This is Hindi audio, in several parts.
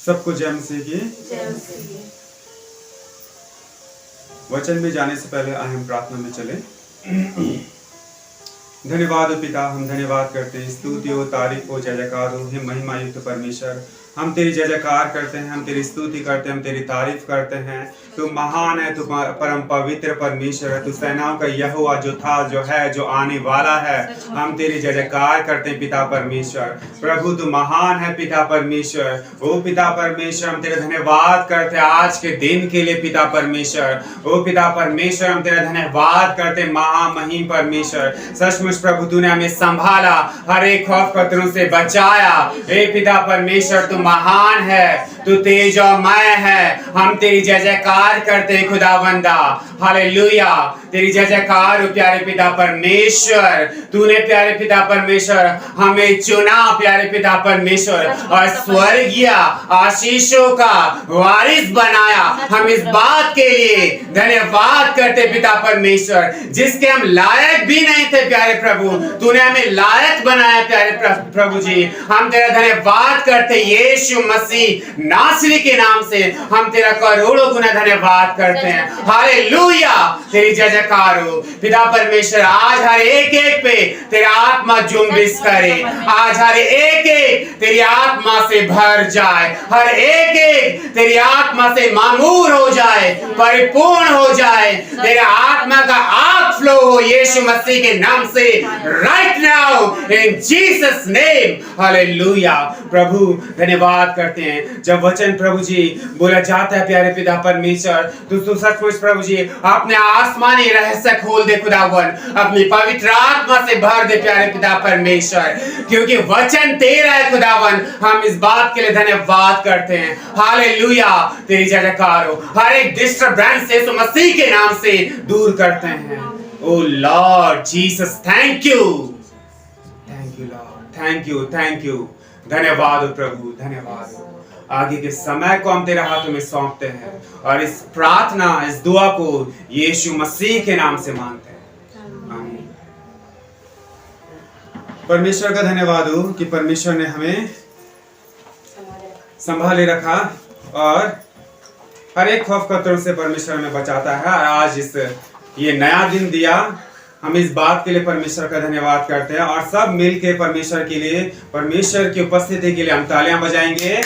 सबको जय मसीह की। वचन में जाने से पहले आइए हम प्रार्थना में चले। धन्यवाद हो पिता, हम धन्यवाद करते हैं, स्तुति हो, तारीफ हो, जय जयकार हो, हे महिमा युक्त परमेश्वर। हम तेरी जय जयकार करते हैं, हम तेरी स्तुति करते हैं, हम तेरी तारीफ करते हैं। तू महान है, तू परम पवित्र परमेश्वर है, तू सेनाओं का यहोवा जो था, जो है, जो आने वाला है। हम तेरी जय जयकार करते हैं पिता परमेश्वर। प्रभु तू महान है पिता परमेश्वर। ओ पिता परमेश्वर, हम तेरा धन्यवाद करते हैं आज के दिन के लिए पिता परमेश्वर। ओ पिता परमेश्वर, हम तेरा धन्यवाद करते हैं महामहिम परमेश्वर। सचमुच प्रभु तूने हमें संभाला, हर एक खौफ खतरों से बचाया। हे पिता परमेश्वर, तू महान है, तू तेजोमय है। हम तेरी जय जयकार करते हैं खुदावंदा। हालेलुया, तेरी जय जयकार प्यारे पिता परमेश्वर। तूने प्यारे पिता परमेश्वर हमें चुना प्यारे पिता परमेश्वर, और स्वर्गीय आशीषों का वारिस बनाया। हम इस बात के लिए धन्यवाद करते पिता परमेश्वर, जिसके हम लायक भी नहीं थे प्यारे प्रभु, तूने हमें लायक बनाया प्यारे प्रभु जी। हम तेरा धन्यवाद करते यीशु मसीह नासरी के नाम से। हम तेरा करोड़ों गुना धन्यवाद करते हैं। हालेलुया, तेरी जय जयकार हो पिता परमेश्वर। आज हर एक एक पे तेरा आत्मा जुम्बिश करे, आज हर एक एक तेरी आत्मा से भर जाए, हर एक एक तेरी आत्मा से मामूर हो जाए, परिपूर्ण हो जाए। तेरे आत्मा का आग फ्लो हो यीशु मसीह के नाम से, right now in Jesus name. Hallelujah. प्रभु धन्यवाद करते हैं, जब वचन प्रभु जी बोला जाता है प्यारे पिता परमेश्वर, तो सचमुच प्रभु जी अपने आसमानी रहस्य खोल दे खुदावन, अपनी पवित्र आत्मा से भर दे प्यारे पिता परमेश्वर, क्योंकि वचन तेरा है खुदावन। हम इस बात के लिए धन्यवाद करते हैं। हालेलुया, तेरी जय जयकार हो। हर एक डिस्टर्बेंस यीशु मसीह के नाम से दूर करते हैं। O Lord Jesus, thank you, thank you Lord, thank you, thank you. धन्यवाद हो प्रभु, धन्यवाद हो। आगे के समय को हम तेरे हाथों में सौंपते हैं, और इस प्रार्थना, इस दुआ को यीशु मसीह के नाम से मांगते हैं, आमीन। परमेश्वर का धन्यवाद हो कि परमेश्वर ने हमें संभाले रखा, और हर एक खौफ खतरों से परमेश्वर हमें बचाता है। और आज ये नया दिन दिया, हम इस बात के लिए परमेश्वर का धन्यवाद करते हैं। और सब मिलके परमेश्वर के लिए, परमेश्वर की उपस्थिति के लिए हम तालियां बजाएंगे।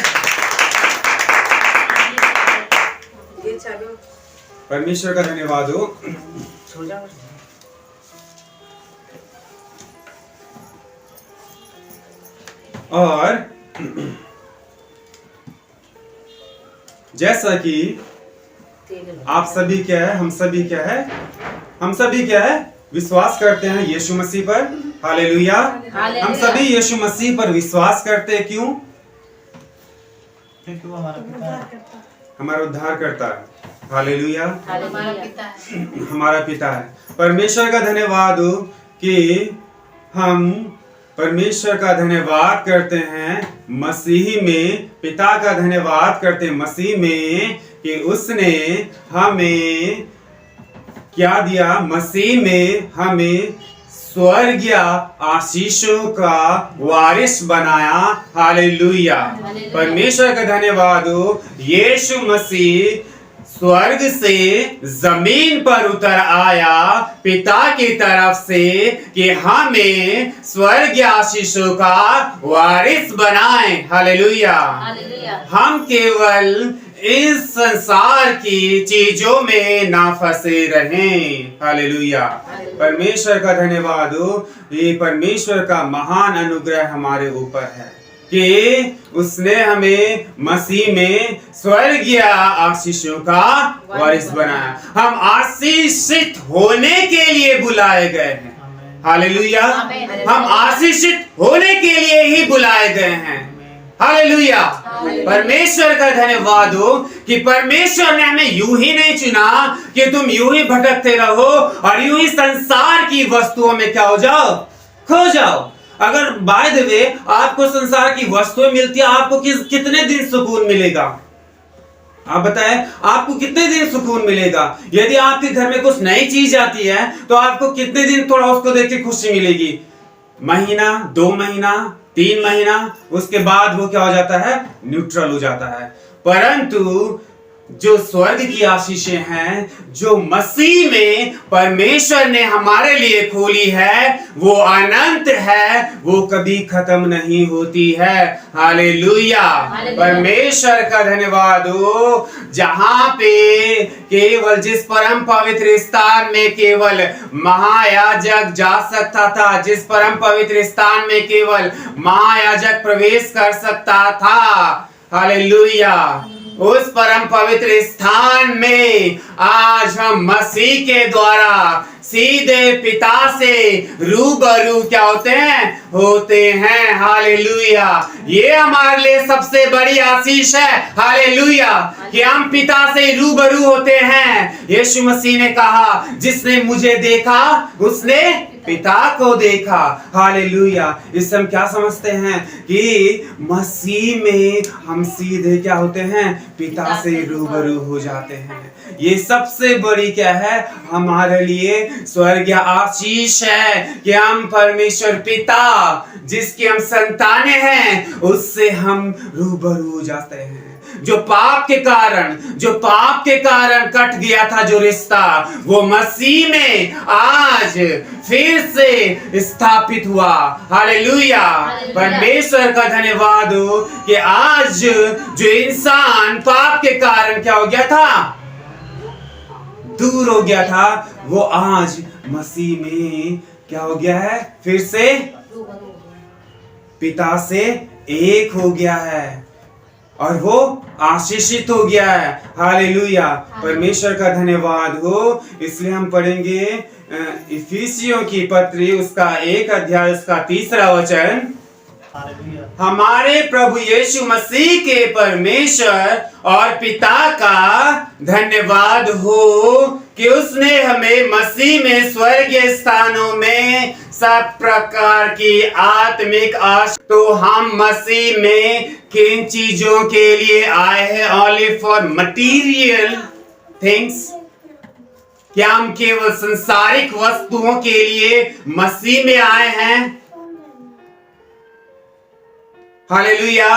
परमेश्वर का धन्यवाद हो। और जैसा कि आप सभी क्या है, हम सभी क्या है, हम सभी क्या है, विश्वास करते हैं यीशु मसीह पर। हालेलुया, हम सभी यीशु मसीह पर विश्वास करते हैं। क्यों? क्योंकि वो हमारा उद्धार करता है। हालेलुया, हमारा पिता है। परमेश्वर का धन्यवाद हो कि हम परमेश्वर का धन्यवाद करते हैं मसीह में, पिता का धन्यवाद करते हैं मसीह में, कि उसने हमें क्या दिया, मसीह में हमें स्वर्गीय आशीषों का वारिस बनाया। हालेलुया, परमेश्वर का धन्यवाद हो। यीशु मसीह स्वर्ग से जमीन पर उतर आया पिता की तरफ से, कि हमें स्वर्गीय आशीषों का वारिस बनाए। हालेलुया, हम केवल इस संसार की चीजों में ना फंसे रहें। हालेलुया, परमेश्वर का धन्यवाद हो। ये परमेश्वर का महान अनुग्रह हमारे ऊपर है कि उसने हमें मसीह में स्वर्गीय आशीषों का वारिस बनाया। हम आशीषित होने के लिए बुलाए गए हैं। हालेलुया, हम आशीषित होने के लिए ही बुलाए गए हैं। हालेलुया, परमेश्वर का धन्यवाद हो कि परमेश्वर ने हमें यूं ही नहीं चुना कि तुम यूं ही भटकते रहो और यूं ही संसार की वस्तुओं में क्या हो जाओ, खो जाओ। अगर बाय द वे आपको संसार की वस्तुएं मिलती है, आपको कितने दिन सुकून मिलेगा? आप बताएं, आपको कितने दिन सुकून मिलेगा? यदि आपके घर में कुछ नई चीज आती है तो आपको कितने दिन थोड़ा उसको देख के खुशी मिलेगी? महीना, 2 महीना, 3 महीना, उसके बाद वो क्या हो जाता है, न्यूट्रल हो जाता है। परंतु जो स्वर्ग की आशीषें हैं, जो मसीह में परमेश्वर ने हमारे लिए खोली है, वो अनंत है, वो कभी खत्म नहीं होती है। हालेलुया, परमेश्वर का धन्यवाद हो। जहां पे केवल जिस परम पवित्र स्थान में केवल महायाजक जा सकता था, जिस परम पवित्र स्थान में केवल महायाजक प्रवेश कर सकता था, हालेलुया, उस परम पवित्र स्थान में आज हम मसीह के द्वारा सीधे पिता से रूबरू क्या होते हैं। हालेलुया, ये हमारे लिए सबसे बड़ी आशीष है। हालेलुया, कि हम पिता से रूबरू होते हैं। यीशु मसीह ने कहा, जिसने मुझे देखा उसने पिता को देखा। हालेलुया, इससे हम क्या समझते हैं कि मसीह में हम सीधे क्या होते हैं, पिता से रूबरू हो जाते हैं। ये सबसे बड़ी क्या है, हमारे लिए स्वर्गीय आशीष है कि हम परमेश्वर पिता, जिसकी हम संतानें हैं, उससे हम रूबरू हो जाते हैं। जो पाप के कारण कट गया था जो रिश्ता, वो मसीह में आज फिर से स्थापित हुआ। हालेलुया, परमेश्वर का धन्यवाद हो कि आज जो इंसान पाप के कारण क्या हो गया था, दूर हो गया था, वो आज मसीह में क्या हो गया है, फिर से पिता से एक हो गया है और वो आशीषित हो गया है। हालेलुया, परमेश्वर का धन्यवाद हो। इसलिए हम पढ़ेंगे इफिसियों की पत्री, उसका 1 अध्याय, उसका 3 वचन। हमारे प्रभु यीशु मसीह के परमेश्वर और पिता का धन्यवाद हो कि उसने हमें मसीह में स्वर्गीय स्थानों में सब प्रकार की आत्मिक आशीष। तो हम मसीह में किन चीजों के लिए आए हैं? Only for material things? क्या हम केवल संसारिक वस्तुओं के लिए मसीह में आए हैं? हालेलुया,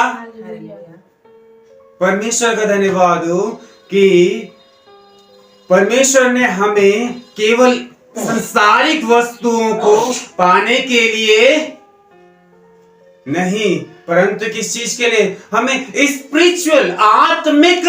परमेश्वर का धन्यवाद हो कि परमेश्वर ने हमें केवल संसारिक वस्तुओं को पाने के लिए नहीं, परंतु किस चीज के लिए? हमें स्पिरिचुअल आत्मिक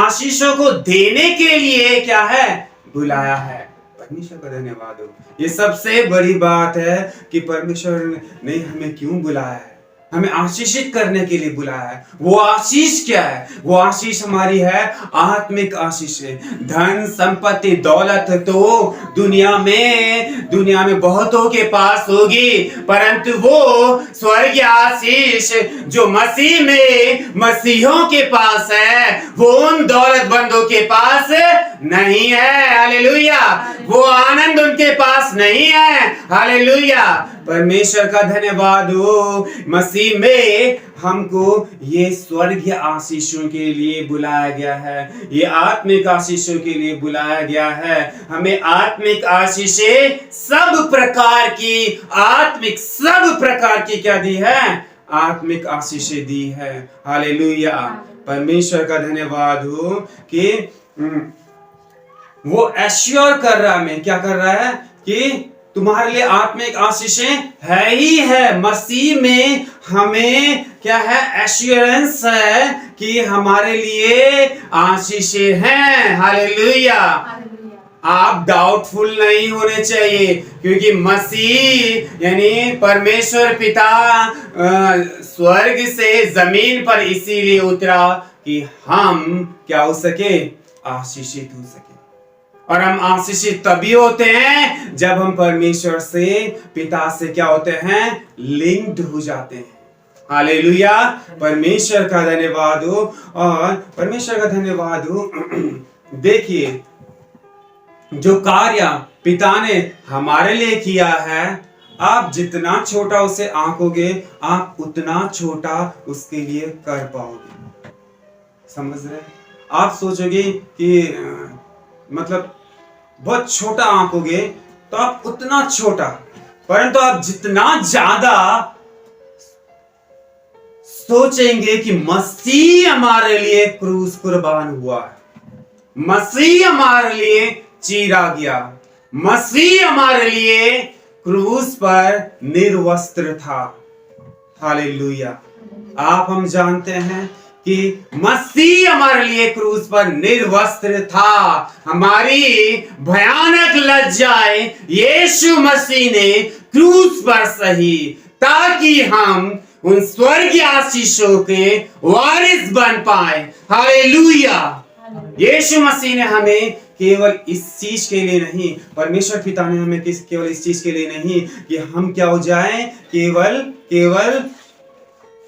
आशीषों को देने के लिए क्या है, बुलाया है। परमेश्वर का धन्यवाद हो। ये सबसे बड़ी बात है कि परमेश्वर ने हमें क्यों बुलाया है, हमें आशीषित करने के लिए बुलाया है। वो आशीष क्या है? वो आशीष हमारी है आत्मिक आशीष है। धन संपत्ति दौलत तो दुनिया में बहुतों के पास होगी, परंतु वो स्वर्गीय आशीष जो मसीह में मसीहों के पास है, वो उन दौलतमंदों के पास नहीं है। हालेलुया, वो आनंद उनके पास नहीं है। हालेलुया, परमेश्वर का धन्यवाद हो। मसीह में हमको ये स्वर्गीय आशीषों के लिए बुलाया गया है, ये आत्मिक आशीषों के लिए बुलाया गया है। हमें आत्मिक आशीषें सब प्रकार की क्या दी है? आत्मिक आशीषें दी है। हालेलुया, परमेश्वर का धन्यवाद हो कि वो एश्योर कर रहा है, क्या कर रहा है कि तुम्हारे लिए आत्मिक आशीषें है ही है। मसीह में हमें क्या है? एश्योरेंस है कि हमारे लिए आशीषें हैं। हालेलुया, आप डाउटफुल नहीं होने चाहिए, क्योंकि मसीह यानी परमेश्वर पिता स्वर्ग से जमीन पर इसीलिए उतरा कि हम क्या हो सके? आशीषित हो सके। और हम आशीषित तभी होते हैं जब हम परमेश्वर से, पिता से क्या होते हैं? लिंक्ड हो जाते हैं। हालेलुया, परमेश्वर का धन्यवाद हो। और परमेश्वर का धन्यवाद हो। देखिए, जो कार्य पिता ने हमारे लिए किया है, आप जितना छोटा उसे आंकोगे, आप उतना छोटा उसके लिए कर पाओगे। समझ रहे? आप सोचोगे कि मतलब बहुत छोटा आंकोगे तो आप उतना छोटा, परंतु आप जितना ज्यादा सोचेंगे कि मसीह हमारे लिए क्रूस कुर्बान हुआ है, मसीह हमारे लिए चीरा गया, मसीह हमारे लिए क्रूस पर निर्वस्त्र था। हालेलुया। आप हम जानते हैं कि मसीह हमारे लिए क्रूस पर निर्वस्त्र था। हमारी भयानक लज्जाएं यीशु मसीह ने क्रूस पर सही, ताकि हम उन स्वर्गीय आशीषों के वारिस बन पाए। हालेलुया। यीशु मसीह ने हमें केवल इस चीज के लिए नहीं, परमेश्वर पिता ने हमें केवल इस चीज के लिए नहीं कि हम क्या हो जाएं, केवल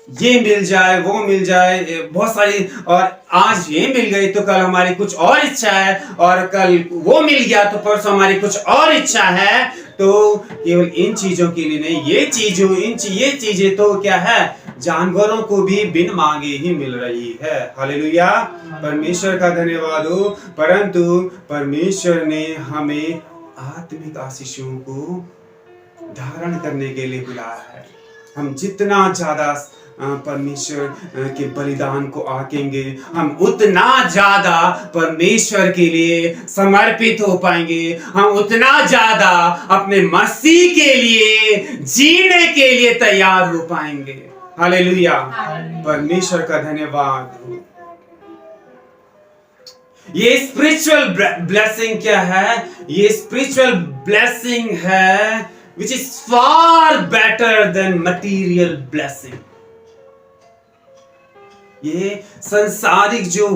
ये मिल जाए, वो मिल जाए, बहुत सारी, और आज ये मिल गई तो कल हमारी कुछ और इच्छा है, और कल वो मिल गया तो परसों हमारी कुछ और इच्छा है। तो केवल इन चीजों के लिए नहीं, ये चीजें तो क्या है, जानवरों को भी बिन मांगे ही मिल रही है। हालेलुया। परमेश्वर का धन्यवाद हो। परंतु परमेश्वर ने हमें आत्मिक आशीषों को धारण करने के लिए बुलाया है। हम जितना ज्यादा परमेश्वर के बलिदान को आकेंगे, हम उतना ज्यादा परमेश्वर के लिए समर्पित हो पाएंगे, हम उतना ज्यादा अपने मसीह के लिए जीने के लिए तैयार हो पाएंगे। हालेलुया। परमेश्वर का धन्यवाद हो। ये स्पिरिचुअल ब्लेसिंग क्या है? ये स्पिरिचुअल ब्लेसिंग है which is far better than material blessing। ये संसारिक जो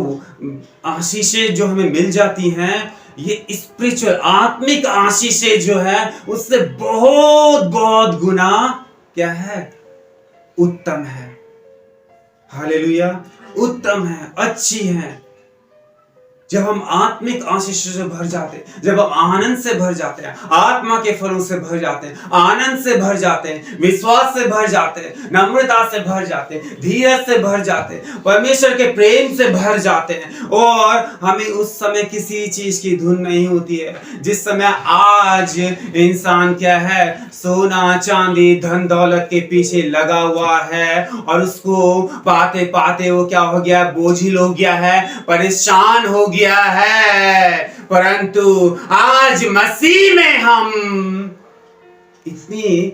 आशीषें जो हमें मिल जाती हैं, ये स्पिरिचुअल आत्मिक आशीषें जो है उससे बहुत बहुत गुना क्या है, उत्तम है। हालेलुया। उत्तम है, अच्छी है। जब हम आत्मिक आशीषों से भर जाते हैं, जब हम आनंद से भर जाते हैं, आत्मा के फलों से भर जाते हैं, आनंद से भर जाते हैं, विश्वास से भर जाते हैं, नम्रता से भर जाते हैं, धीरज से भर जाते हैं, परमेश्वर के प्रेम से भर जाते हैं, और हमें उस समय किसी चीज की धुन नहीं होती है। जिस समय आज इंसान क्या है, सोना चांदी धन दौलत के पीछे लगा हुआ है, और उसको पाते पाते वो क्या हो गया, बोझिल हो गया है, परेशान हो गया है। परंतु आज मसीह में हम इतनी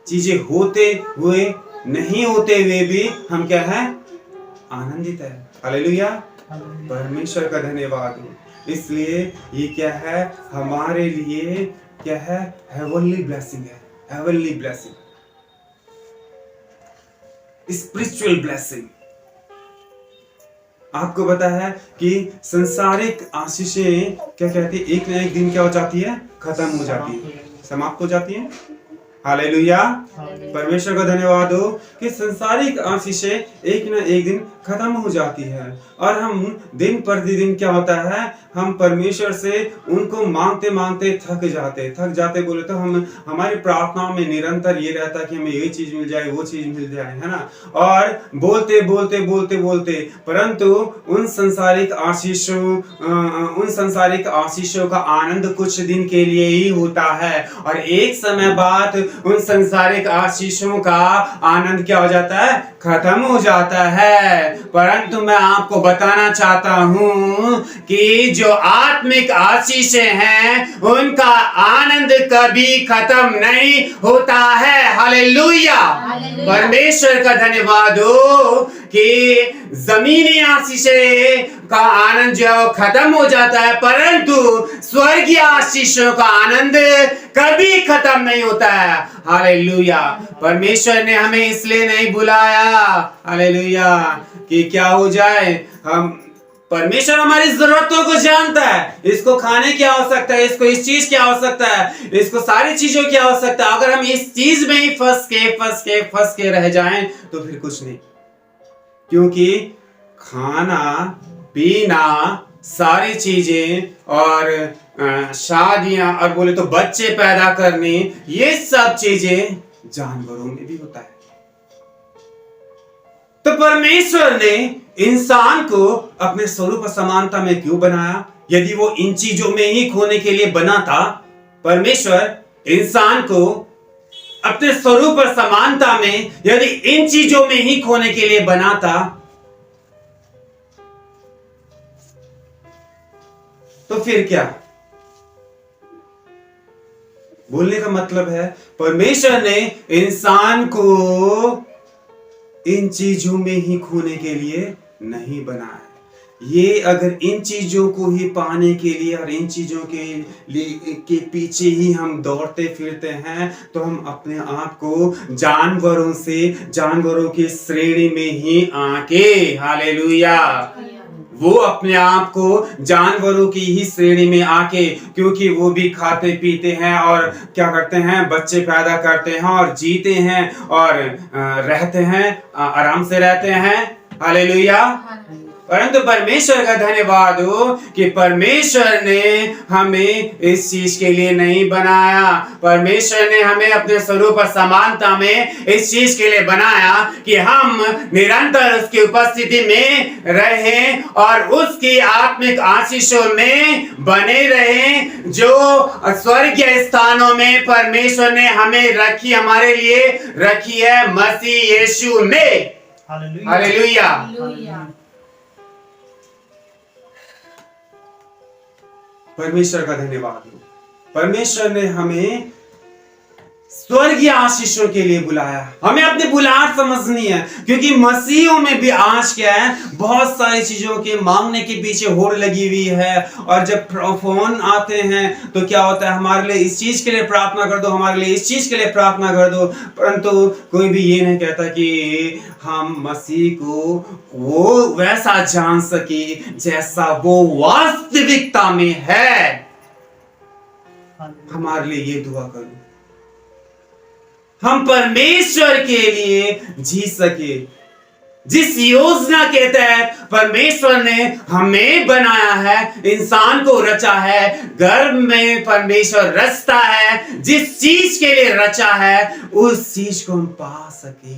चीजें होते हुए नहीं होते हुए भी हम क्या है, आनंदित है। हालेलुया। परमेश्वर का धन्यवाद हो। इसलिए ये क्या है, हमारे लिए क्या है, हेवनली ब्लेसिंग है, हेवनली ब्लेसिंग, स्पिरिचुअल ब्लेसिंग। आपको पता है कि संसारिक आशीषें क्या कहती है, एक न एक दिन क्या हो जाती है, खत्म हो जाती है, समाप्त हो जाती है। हालेलुया। परमेश्वर का धन्यवाद हो कि संसारिक आशीषें एक न एक दिन खत्म हो जाती है, और हम दिन प्रतिदिन क्या होता है, हम परमेश्वर से उनको मांगते मांगते थक जाते बोले तो हम हमारी प्रार्थनाओं में निरंतर ये रहता है कि हमें ये चीज मिल जाए, वो चीज मिल जाए, है ना, और बोलते परंतु उन संसारिक आशीषों का आनंद कुछ दिन के लिए ही होता है, और एक समय बाद उन संसारिक आशीषों का आनंद क्या हो जाता है, खत्म हो जाता है। परंतु मैं आपको बताना चाहता हूं कि जो आत्मिक आशीषें हैं उनका आनंद कभी खत्म नहीं होता है। हालेलुया। परमेश्वर का धन्यवाद हो कि जमीनी आशीषें का आनंद जो है वो खत्म हो जाता है, परंतु स्वर्गीय आशीषों का आनंद कभी खत्म नहीं होता है। हालेलुया। परमेश्वर ने हमें इसलिए नहीं बुलाया, हालेलुया, कि क्या हो जाए, हम परमेश्वर हमारी जरूरतों को जानता है, इसको खाने की आवश्यकता है, इसको इस चीज की आवश्यकता है, इसको सारी चीजों की आवश्यकता है। अगर हम इस चीज में ही फंस के रह जाएं तो फिर कुछ नहीं, क्योंकि खाना पीना सारी चीजें और शादियां और बोले तो बच्चे पैदा करने, ये सब चीजें जानवरों में भी होता है। तो परमेश्वर ने इंसान को अपने स्वरूप समानता में क्यों बनाया? यदि वो इन चीजों में ही खोने के लिए बना था, परमेश्वर इंसान को अपने स्वरूप और समानता में यदि इन चीजों में ही खोने के लिए बनाता, तो फिर क्या? बोलने का मतलब है परमेश्वर ने इंसान को इन चीजों में ही खोने के लिए नहीं बनाया। ये अगर इन चीजों को ही पाने के लिए और इन चीजों के पीछे ही हम दौड़ते फिरते हैं, तो हम अपने आप को जानवरों की श्रेणी में ही आके, हालेलुया, वो अपने आप को जानवरों की ही श्रेणी में आके, क्योंकि वो भी खाते पीते हैं और क्या करते हैं, बच्चे पैदा करते हैं और जीते हैं और रहते हैं, आराम से रहते हैं, हालेलुया। परंतु परमेश्वर का धन्यवाद हो कि परमेश्वर ने हमें इस चीज के लिए नहीं बनाया। परमेश्वर ने हमें अपने स्वरूप और समानता में इस चीज के लिए बनाया कि हम निरंतर उसकी उपस्थिति में रहें और उसकी आत्मिक आशीषों में बने रहें, जो स्वर्गीय स्थानों में परमेश्वर ने हमें रखी, हमारे लिए रखी है मसीह यीशु में। हालेलुया। परमेश्वर का धन्यवाद हो। परमेश्वर ने हमें स्वर्गीय आशीषों के लिए बुलाया। हमें अपनी बुलाहट समझनी है, क्योंकि मसीहों में भी आज क्या है, बहुत सारी चीजों के मांगने के पीछे होड़ लगी हुई है। और जब फोन आते हैं तो क्या होता है, हमारे लिए इस चीज के लिए प्रार्थना कर दो, हमारे लिए इस चीज के लिए प्रार्थना कर दो, परंतु कोई भी ये नहीं कहता कि हम मसीह को वो वैसा जान सके जैसा वो वास्तविकता में है। हमारे लिए ये दुआ करो, हम परमेश्वर के लिए जी सके। जिस योजना के तहत परमेश्वर ने हमें बनाया है, इंसान को रचा है, गर्भ में परमेश्वर रचता है, जिस चीज के लिए रचा है उस चीज को हम पा सके।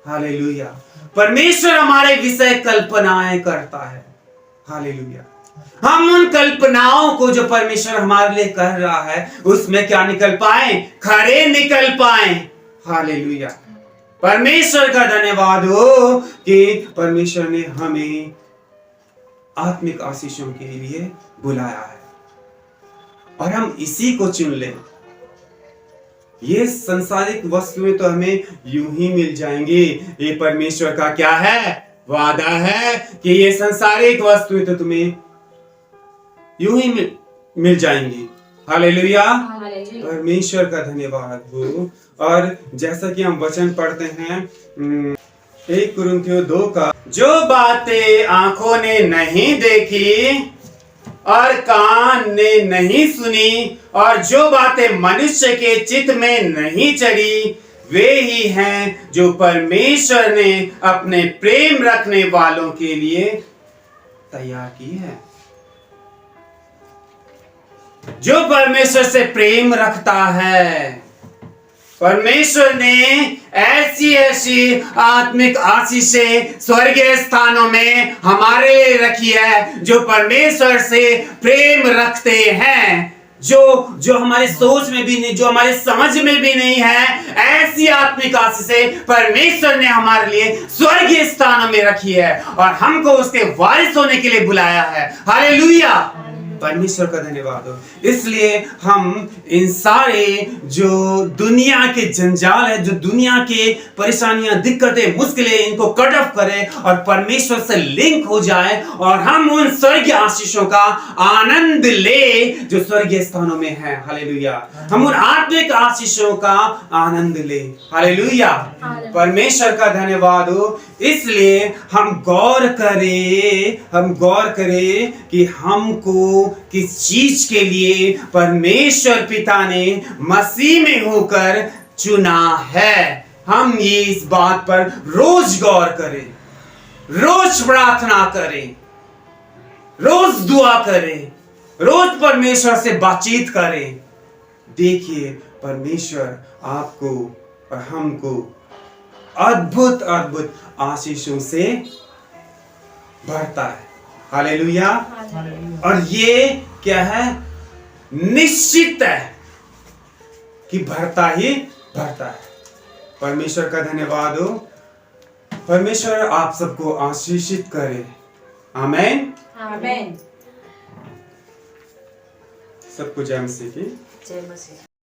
हालेलुया। परमेश्वर हमारे विषय कल्पनाएं करता है। हालेलुया। हम उन कल्पनाओं को जो परमेश्वर हमारे लिए कर रहा है, उसमें क्या निकल पाए, खरे निकल पाए। हालेलुया। परमेश्वर का धन्यवाद हो कि परमेश्वर ने हमें आत्मिक आशीषों के लिए बुलाया है और हम इसी को चुन लें। ये संसारिक वस्तुएं तो हमें यूं ही मिल जाएंगी। ये परमेश्वर का क्या है, वादा है कि ये संसारिक वस्तुएं तो तुम्हें यूं ही मिल जाएंगी। हालेलुया। परमेश्वर का धन्यवाद हो। और जैसा कि हम वचन पढ़ते हैं 1 कुरिन्थियों 2 का, जो बातें आंखों ने नहीं देखी और कान ने नहीं सुनी और जो बातें मनुष्य के चित्त में नहीं चढ़ी, वे ही हैं जो परमेश्वर ने अपने प्रेम रखने वालों के लिए तैयार की है। जो परमेश्वर से प्रेम रखता है, परमेश्वर ने ऐसी ऐसी आत्मिक आशीषें स्वर्गीय स्थानों में हमारे लिए रखी है, जो परमेश्वर से प्रेम रखते हैं, जो हमारे सोच में भी नहीं, जो हमारे समझ में भी नहीं है, ऐसी आत्मिक आशीषें परमेश्वर ने हमारे लिए स्वर्गीय स्थानों में रखी है और हमको उसके वारिस होने के लिए बुलाया है। हालेलुया। परमेश्वर का धन्यवाद हो। इसलिए हम इन सारे जो दुनिया के जंजाल है, जो दुनिया के परेशानियां, दिक्कतें, मुश्किलें, इनको कट ऑफ करें और परमेश्वर से लिंक हो जाए और हम उन स्वर्गीय आशीषों का आनंद ले जो स्वर्गीय स्थानों में है। हालेलुया। हम उन आत्मिक आशीषों का आनंद ले। हालेलुया। परमेश्वर का धन्यवाद हो। इसलिए हम गौर करें कि हमको किस चीज के लिए परमेश्वर पिता ने मसीह में होकर चुना है। हम ये इस बात पर रोज गौर करें, रोज प्रार्थना करें, रोज दुआ करें, रोज परमेश्वर से बातचीत करें। देखिए परमेश्वर आपको और हमको अद्भुत अद्भुत आशीषों से भरता है। हालेलुया। और ये क्या है, निश्चित है कि भरता ही भरता है। परमेश्वर का धन्यवाद हो। परमेश्वर आप सबको आशीषित करे। आमेन। आमेन। सबको जय मसीह की। जय मसीह।